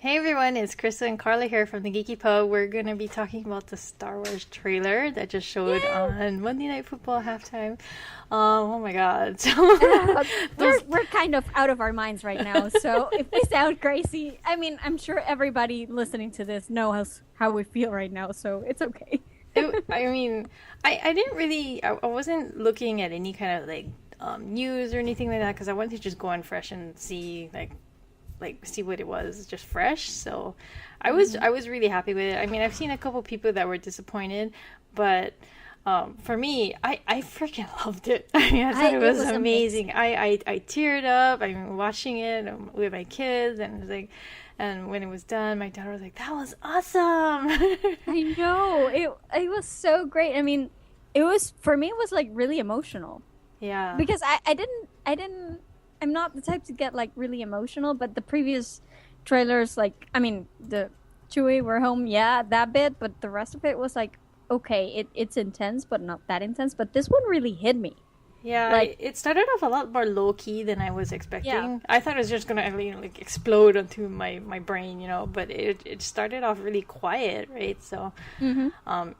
Hey everyone, it's Crystal and Carla here from the Geeky Pub. We're going to be talking about the Star Wars trailer that just showed on Monday Night Football halftime. Oh my god. We're kind of out of our minds right now, so if we sound crazy, I mean, I'm sure everybody listening to this knows how we feel right now, so it's okay. I didn't really, I wasn't looking at any kind of news or anything like that because I wanted to just go on fresh and see see what it was just fresh. So I was really happy with it. I mean, I've seen a couple people that were disappointed, but for me, I freaking loved it. I mean, I thought it was amazing. I teared up. I mean, watching it with my kids, and it was like, and when it was done, my daughter was like, "That was awesome." I know, it was so great. I mean, it was, for me, it was like really emotional. Yeah, because I didn't. I'm not the type to get like really emotional, but the previous trailers, like, I mean, the Chewie, we're home, yeah, that bit, but the rest of it was like, okay, it's intense, but not that intense. But this one really hit me. Yeah, like, it started off a lot more low key than I was expecting. Yeah. I thought it was just gonna explode onto my brain, but it started off really quiet, right? So, and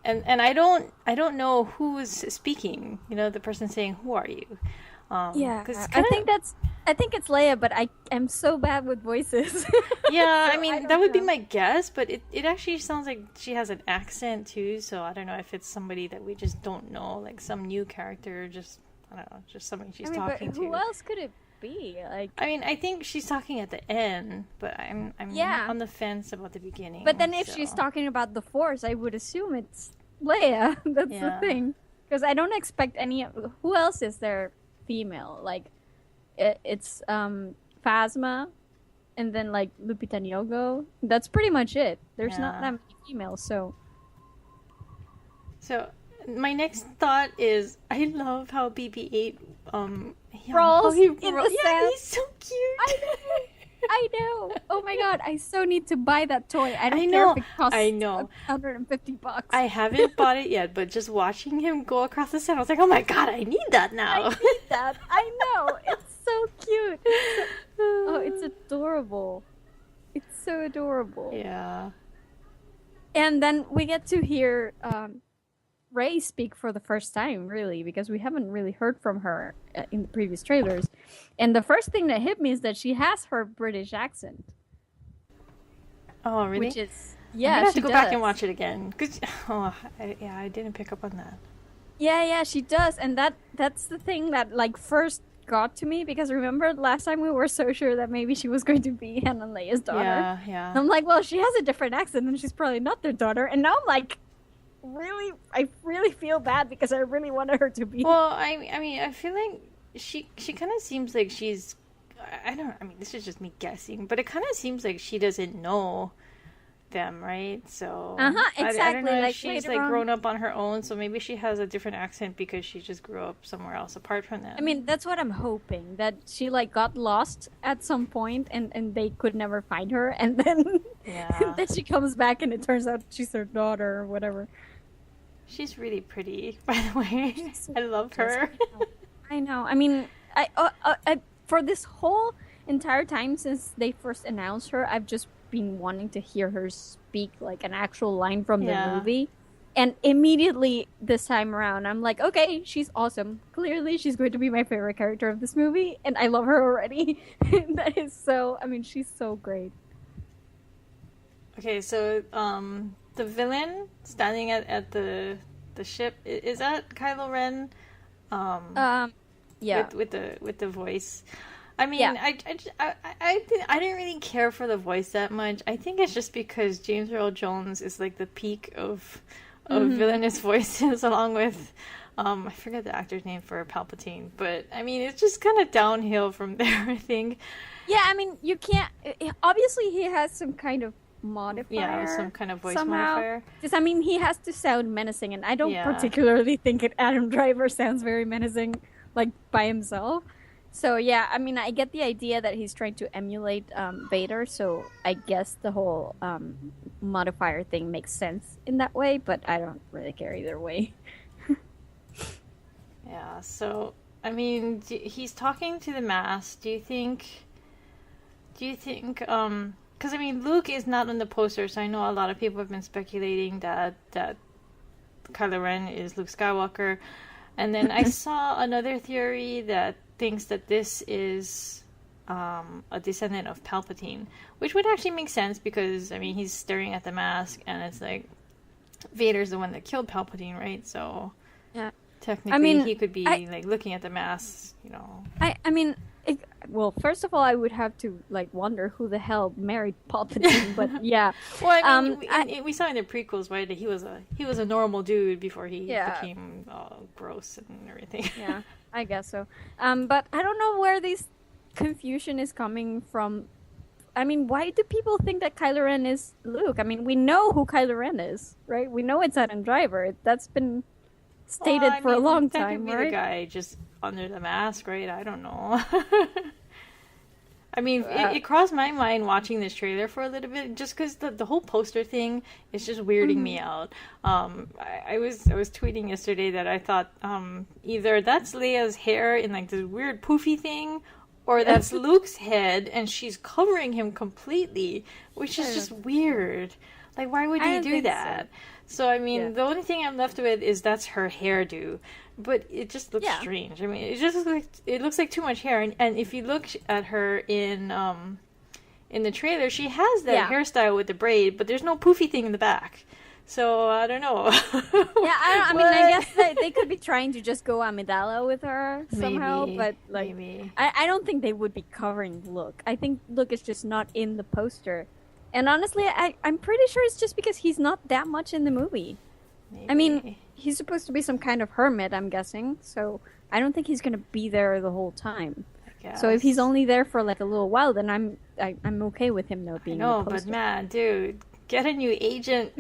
I don't know who's speaking. The person saying, "Who are you?" Yeah, I think it's Leia, but I am so bad with voices. Yeah, so I mean, that would be my guess, but it actually sounds like she has an accent too, so I don't know if it's somebody that we just don't know, like some new character, just, I don't know, just somebody she's talking but to. who else could it be? Like, I mean, I think she's talking at the end, but I'm on the fence about the beginning. But then if she's talking about the Force, I would assume it's Leia. That's the thing. Because I don't expect any... Who else is there female? Like, it's Phasma, and then like Lupita Nyong'o. That's pretty much it. There's not that many females, so my next thought is, I love how BB-8 rolls in the sand. He's so cute. I know. Oh my god, I so need to buy that toy. I don't care if it costs $150. I haven't bought it yet, but just watching him go across the sand, I was like, oh my god, I need that now. I need that. I know. It's so cute. Oh, it's adorable. It's so adorable. Yeah. And then we get to hear Rey speak for the first time, really, because we haven't really heard from her in the previous trailers. And the first thing that hit me is that she has her British accent. Oh, really? Which is, I have to go back and watch it again. Cause, I didn't pick up on that. Yeah, she does. And that's the thing that like first got to me, because remember last time we were so sure that maybe she was going to be Han and Leia's daughter. Yeah. And I'm like, well, she has a different accent and she's probably not their daughter. And now I'm like, I really feel bad because I really wanted her to be. Well, I mean, I feel like she kind of seems like she's, I mean, this is just me guessing, but it kind of seems like she doesn't know them, right? So exactly. I don't know like if she's grown up on her own, so maybe she has a different accent because she just grew up somewhere else apart from them. I mean, that's what I'm hoping, that she like got lost at some point and they could never find her, and then then she comes back and it turns out she's her daughter or whatever. She's really pretty, by the way. I love her. I know. I mean, I for this whole entire time since they first announced her, I've just been wanting to hear her speak like an actual line from the movie. And immediately this time around, I'm like, okay, she's awesome. Clearly, she's going to be my favorite character of this movie, and I love her already. That is so... I mean, she's so great. Okay, so, the villain standing at the ship, is that Kylo Ren? Yeah. With the voice. I mean, I didn't really care for the voice that much. I think it's just because James Earl Jones is like the peak of villainous voices, along with I forget the actor's name for Palpatine, but I mean, it's just kind of downhill from there, I think. Yeah, I mean, you can't... Obviously, he has some kind of modifier. Yeah, some kind of voice somehow. modifier. Because, I mean, he has to sound menacing, and I don't particularly think Adam Driver sounds very menacing, like, by himself. So, yeah, I mean, I get the idea that he's trying to emulate Vader, so I guess the whole modifier thing makes sense in that way, but I don't really care either way. Yeah, so, I mean, he's talking to the mass. Do you think, because because I mean, Luke is not on the poster, so I know a lot of people have been speculating that Kylo Ren is Luke Skywalker, and then I saw another theory that thinks that this is a descendant of Palpatine, which would actually make sense because I mean he's staring at the mask, and it's like Vader's the one that killed Palpatine, right? So yeah, technically I mean, he could be like looking at the mask, you know. I mean. Well, first of all, I would have to like wonder who the hell married Palpatine, but yeah. Well, I mean, we saw in the prequels, right, that he was a normal dude before he became gross and everything. Yeah, I guess so. But I don't know where this confusion is coming from. I mean, why do people think that Kylo Ren is Luke? I mean, we know who Kylo Ren is, right? We know it's Adam Driver. That's been stated for a long time, that could be right? the guy just under the mask, right? I don't know. I mean, it crossed my mind watching this trailer for a little bit, just because the whole poster thing is just weirding me out. I was tweeting yesterday that I thought either that's Leia's hair in like this weird poofy thing, or that's Luke's head and she's covering him completely, which is just weird. Like, why would you do that? So I mean, the only thing I'm left with is that's her hairdo, but it just looks strange. I mean, it looks like too much hair. And if you look at her in the trailer, she has that hairstyle with the braid, but there's no poofy thing in the back. So I don't know. I mean, I guess they could be trying to just go Amidala with her somehow, but like, I don't think they would be covering Luke. I think Luke is just not in the poster. And honestly, I'm pretty sure it's just because he's not that much in the movie. Maybe. I mean, he's supposed to be some kind of hermit, I'm guessing. So I don't think he's going to be there the whole time. So if he's only there for like a little while, then I'm okay with him not being in the poster. But man, dude, get a new agent.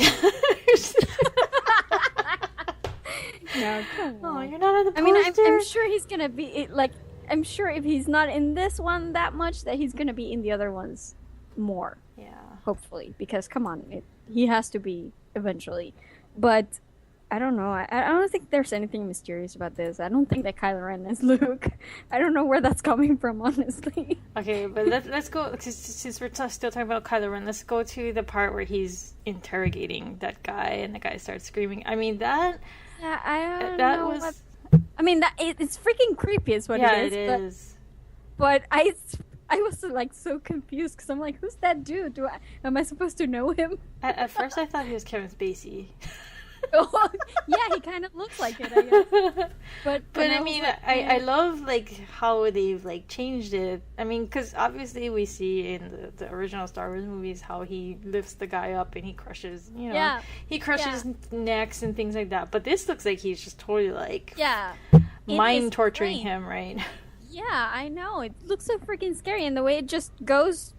No, come on. Oh, you're not on the poster? I mean, I'm sure he's going to be... like, I'm sure if he's not in this one that much, that he's going to be in the other ones more. Yeah. Hopefully, because come on, he has to be eventually. But I don't know. I don't think there's anything mysterious about this. I don't think that Kylo Ren is Luke. I don't know where that's coming from, honestly. Okay, but let's go, since we're still talking about Kylo Ren, let's go to the part where he's interrogating that guy and the guy starts screaming. I mean, that... Yeah, I don't that know. was... I mean, it's freaking creepy is what it is. Yeah, it is. But I was like so confused because I'm like, who's that dude? Am I supposed to know him? At first, I thought he was Kevin Spacey. Oh, yeah, he kind of looks like it, I guess. But I mean, like, I love like how they've like changed it. I mean, because obviously we see in the original Star Wars movies how he lifts the guy up and he crushes, he crushes necks and things like that. But this looks like he's just totally like mind torturing him, right? Yeah, I know. It looks so freaking scary, and the way it just goes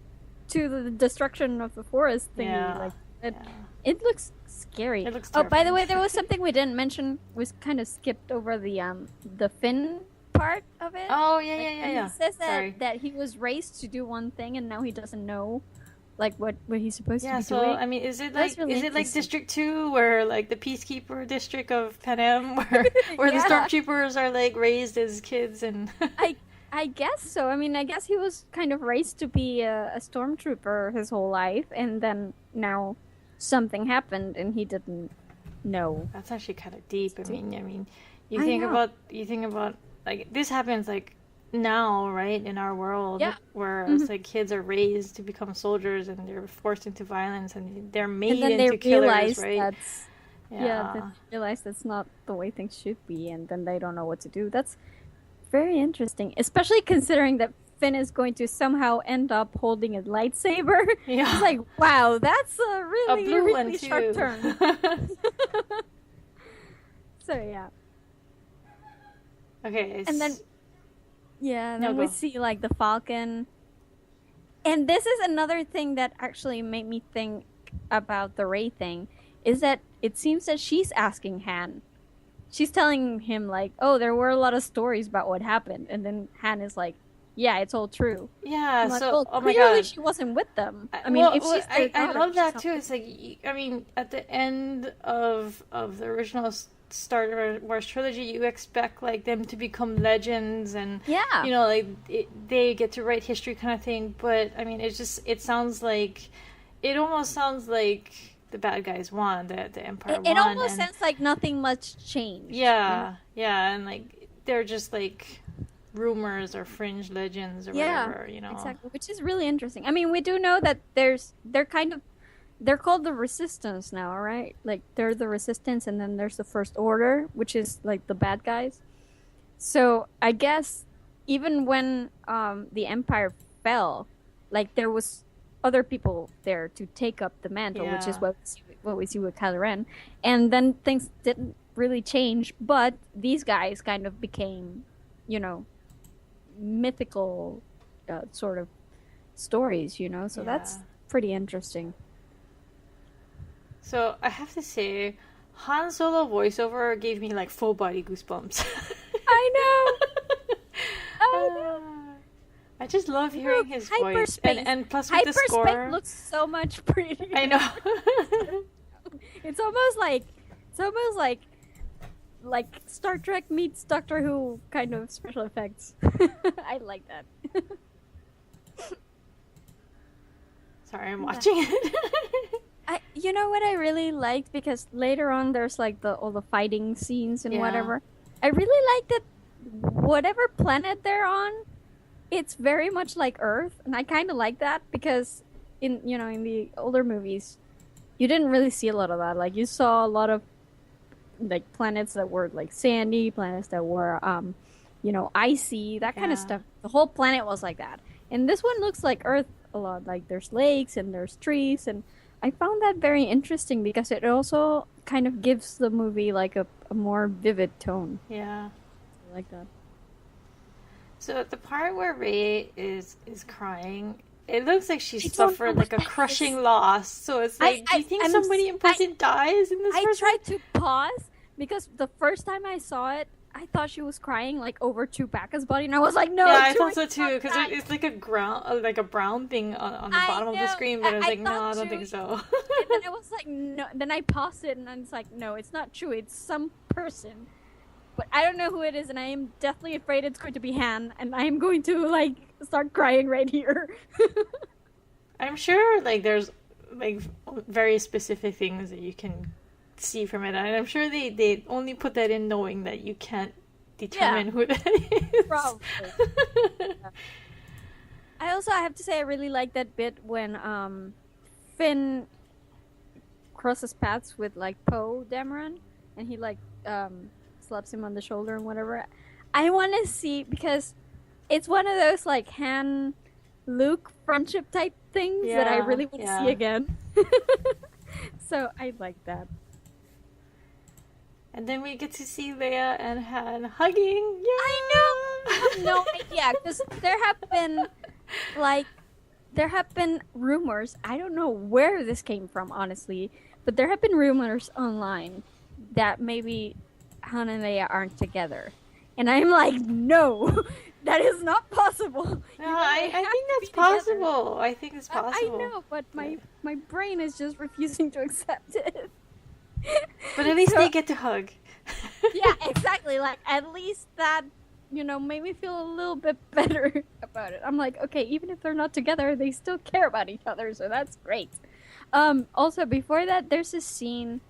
to the destruction of the forest thingy, it looks scary. It looks terrifying. Oh, by the way, there was something we didn't mention. We kind of skipped over the Finn part of it. Oh yeah. He says that he was raised to do one thing, and now he doesn't know like what he's supposed to be doing. Yeah, so I mean, is it like District 2 where like the Peacekeeper District of Panem where the stormtroopers are like raised as kids and I guess so. I mean, I guess he was kind of raised to be a stormtrooper his whole life, and then now something happened and he didn't know. That's actually kind of deep. I mean, you think about like this happens like now, right, in our world, where it's like kids are raised to become soldiers and they're forced into violence and they're made into killers, right? They realize that's not the way things should be, and then they don't know what to do. That's very interesting, especially considering that Finn is going to somehow end up holding a lightsaber. Yeah. It's like, wow, that's a really sharp turn. So yeah. Okay. And then we see like the Falcon. And this is another thing that actually made me think about the Rey thing, is that it seems that she's asking Han. She's telling him like, oh, there were a lot of stories about what happened. And then Han is like, yeah, it's all true. Yeah, like, so, well, oh my clearly God. she wasn't with them. I mean, if she's their daughter, I love that too. It's like, I mean, at the end of the original Star Wars trilogy, you expect like them to become legends and Yeah. you know, like they get to write history kind of thing. But I mean, it almost sounds like the bad guys won, the Empire It won. almost sounds like nothing much changed. Yeah, yeah, and like they're just like rumors or fringe legends or whatever, you know. Exactly, which is really interesting. I mean, we do know that they're called the Resistance now, right? Like they're the Resistance, and then there's the First Order, which is like the bad guys. So I guess even when the Empire fell, like there was other people there to take up the mantle, which is what we see with Kylo Ren, and then things didn't really change. But these guys kind of became, you know, mythical sort of stories, you know. So that's pretty interesting. So I have to say, Han Solo voiceover gave me like full body goosebumps. I know. I know. I just love hearing his voice, and plus with the Hyperspace score, looks so much prettier. I know. It's almost like Star Trek meets Doctor Who kind of special effects. I like that. Sorry, I'm watching it. You know what I really liked, because later on there's like all the fighting scenes and whatever. I really like that whatever planet they're on, it's very much like Earth, and I kind of like that because in the older movies, you didn't really see a lot of that. Like you saw a lot of like planets that were like sandy, planets that were icy, that kind of stuff. The whole planet was like that, and this one looks like Earth a lot. Like there's lakes and there's trees, and I found that very interesting because it also kind of gives the movie like a more vivid tone. Yeah, I like that. So at the part where Rey is crying, it looks like she suffered like a crushing loss. So it's like, do you think somebody important dies in this? I tried to pause because the first time I saw it, I thought she was crying like over Chewbacca's body, and I was like, no. Yeah, I thought so too, because it's like a brown thing on the bottom of the screen, but I was like, no, I don't think so. And then I was like, no. Then I paused it, and it's like, no, it's not true. It's some person, but I don't know who it is, and I am deathly afraid it's going to be Han, and I am going to like start crying right here. I'm sure like there's like very specific things that you can see from it, and I'm sure they only put that in knowing that you can't determine who that is. Probably. I also have to say I really like that bit when Finn crosses paths with like Poe Dameron, and he like slaps him on the shoulder and whatever. I want to see, because it's one of those like Han Luke friendship type things that I really want to see again. So I like that. And then we get to see Leia and Han hugging. Yeah! I know! I have no idea, because there have been rumors, I don't know where this came from, honestly, but there have been rumors online that maybe Han and Leia aren't together. And I'm like, no! That is not possible! No, I think that's possible. Together. I think it's possible. I know, but my brain is just refusing to accept it. But at least they get to hug. Yeah, exactly. Like, at least that, made me feel a little bit better about it. I'm like, okay, even if they're not together, they still care about each other, so that's great. Also, before that, there's a scene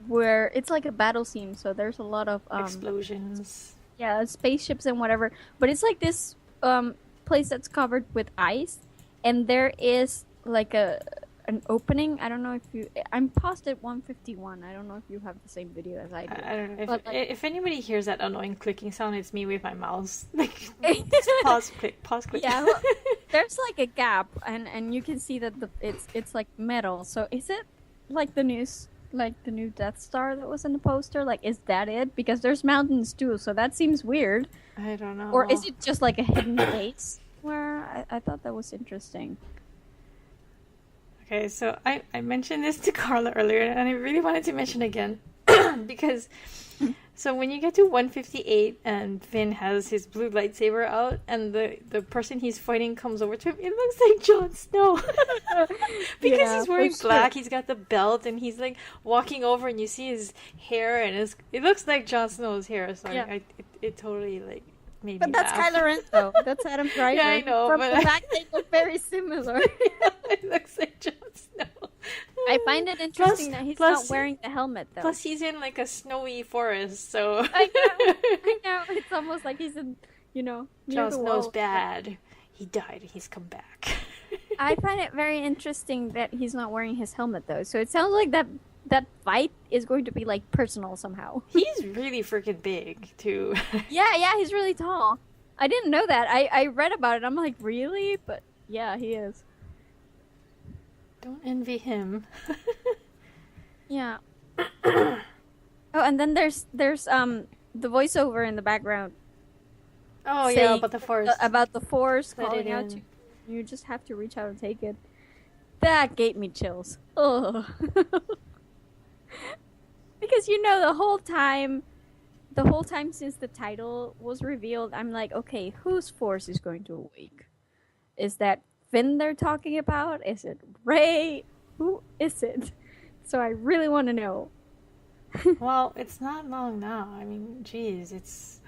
where it's like a battle scene, so there's a lot of explosions. Yeah, spaceships and whatever. But it's like this place that's covered with ice, and there is like an opening. I don't know if I'm paused at 151. I don't know if you have the same video as I do. I don't know. But if anybody hears that annoying clicking sound, it's me with my mouse. Like, pause, click. Yeah, well, there's like a gap, and you can see that it's like metal. So is it like the new Death Star that was in the poster? Like, is that it? Because there's mountains too, so that seems weird. I don't know. Or is it just like a hidden base? Where I thought that was interesting. Okay, so I mentioned this to Carla earlier, and I really wanted to mention again because So when you get to 158 and Finn has his blue lightsaber out and the person he's fighting comes over to him, it looks like Jon Snow. Because Yeah, he's wearing for black, sure. he's got the belt, and he's like walking over and you see his hair and it looks like Jon Snow's hair. So Yeah. it totally like made But me that's laugh. Kylo Ren, though. That's Adam Driver. Yeah, I know, From but the back, they look very similar. It looks like Jon Snow. I find it interesting that he's not plus- wearing the helmet, though. Plus, he's in like a snowy forest, so. I know. It's almost like he's in, near Jon the Snow's wall. bad. He died and he's come back. I find it very interesting that he's not wearing his helmet, though. So it sounds like that fight is going to be like personal somehow. He's really freaking big, too. Yeah, he's really tall. I didn't know that. I read about it. I'm like, really? But yeah, he is. Don't envy him. Yeah. Oh, and then there's the voiceover in the background Oh, saying yeah, about the forest. about the force Let calling it out in. to you. You just have to reach out and take it. That gave me chills. Oh. Because the whole time since the title was revealed, I'm like, okay, whose force is going to awake? Is that Finn they're talking about? Is it Rey? Who is it? So I really want to know. Well, it's not long now. I mean, geez, it's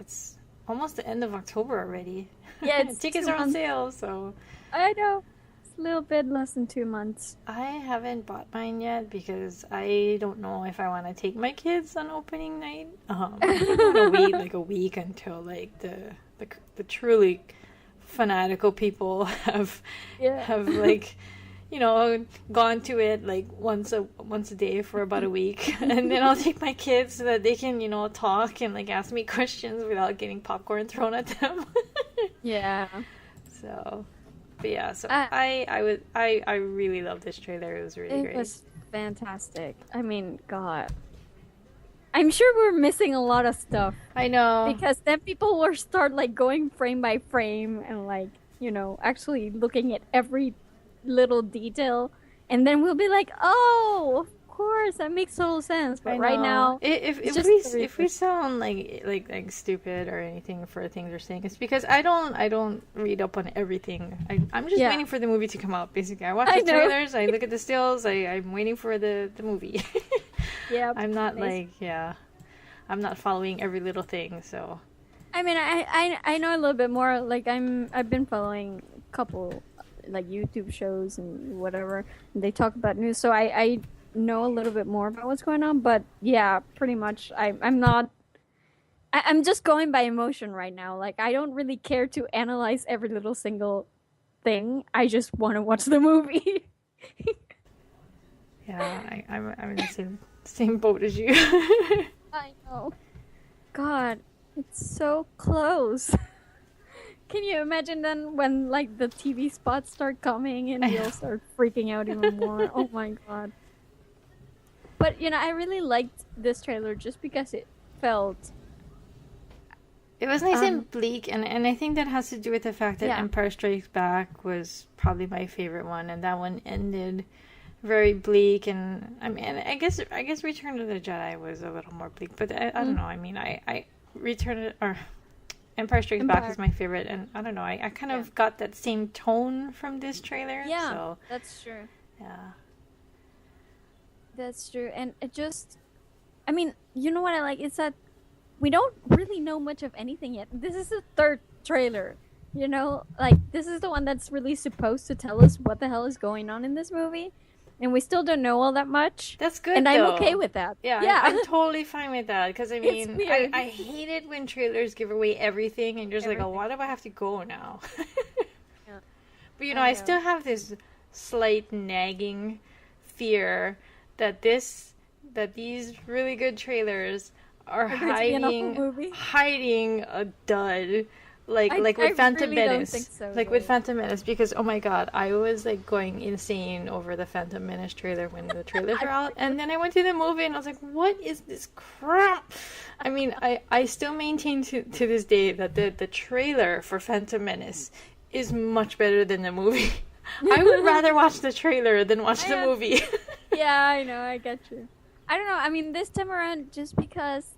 almost the end of October already. Yeah, it's Tickets 2 are on months. sale, so. I know. It's a little bit less than 2 months. I haven't bought mine yet because I don't know if I want to take my kids on opening night. I'm gonna wait like a week until like the truly fanatical people have like gone to it like once a day for about a week, and then I'll take my kids so that they can talk and like ask me questions without getting popcorn thrown at them. Yeah. So. But yeah, so I really love this trailer. It was really great. It was fantastic. I mean, God. I'm sure we're missing a lot of stuff. I know. Because then people will start like going frame by frame and like, actually looking at every little detail. And then we'll be like, oh, of course, that makes total sense. But right now, if we sound like stupid or anything for things we're saying, it's because I don't read up on everything. I'm just waiting for the movie to come out. Basically, I watch the trailers, I look at the stills, I'm waiting for the movie. Yeah, I'm not I'm not following every little thing. So I mean, I know a little bit more. Like I've been following a couple like YouTube shows and whatever. And they talk about news, so I know a little bit more about what's going on. But yeah, pretty much I'm not. I'm just going by emotion right now. Like I don't really care to analyze every little single thing. I just want to watch the movie. yeah, I'm in the same boat as you. I know. God, it's so close. Can you imagine then when like the TV spots start coming and you'll start freaking out even more? Oh my God. But I really liked this trailer just because it felt. It was nice and bleak, and I think that has to do with the fact that Empire Strikes Back was probably my favorite one, and that one ended very bleak. And I mean, I guess Return of the Jedi was a little more bleak, but I don't know. I mean, I Empire Strikes Back is my favorite, and I don't know. I kind of got that same tone from this trailer. Yeah, so, that's true. Yeah, that's true, and it just. I mean, you know what I like? It's that we don't really know much of anything yet. This is the third trailer. Like this is the one that's really supposed to tell us what the hell is going on in this movie, and we still don't know all that much. That's good, and though. I'm okay with that. Yeah. I'm totally fine with that, because I mean, weird. I hate it when trailers give away everything, and you're just like, oh, why do I have to go now? Yeah. But I still have this slight nagging fear that these really good trailers are hiding a dud. Like with Phantom Menace. With Phantom Menace, because oh my God, I was like going insane over the Phantom Menace trailer when the trailers were out, and then I went to the movie and I was like, what is this crap? I mean, I still maintain to this day that the trailer for Phantom Menace is much better than the movie. I would rather watch the trailer than watch the movie. Yeah, I know, I get you. I don't know, I mean, this time around, just because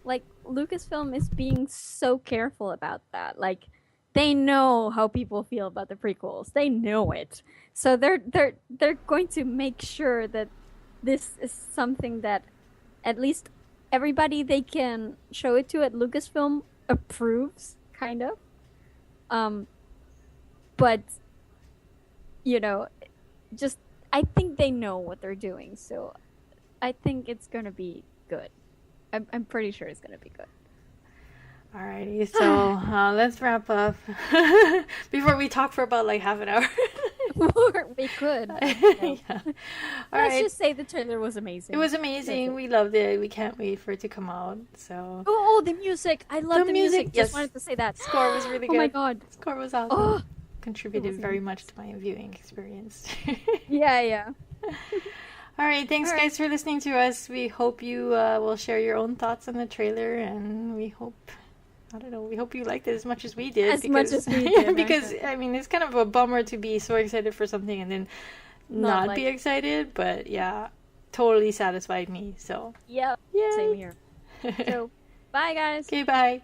like Lucasfilm is being so careful about that. Like they know how people feel about the prequels. They know it. So they're going to make sure that this is something that at least everybody they can show it to at Lucasfilm approves, kind of. But you know, just I think they know what they're doing, so I think it's gonna be good. I'm pretty sure it's gonna be good. Alrighty, so let's wrap up before we talk for about like half an hour. We could. Yeah. All Let's right. just say the trailer was amazing. It was amazing. We loved it. We can't wait for it to come out. So Oh, the music! I love the music. Yes. Just wanted to say that. Score was really good. Oh my god. Score was awesome. Oh, Contributed very much to my viewing experience. yeah. All right, thanks All right. guys for listening to us. We hope you will share your own thoughts on the trailer, and we hope, I don't know, we hope you liked it as much as we did. Much as we did. Because, I mean, it's kind of a bummer to be so excited for something and then not be excited, but yeah, totally satisfied me, so. Yep. Yay. Same here. So, bye guys. Okay, bye.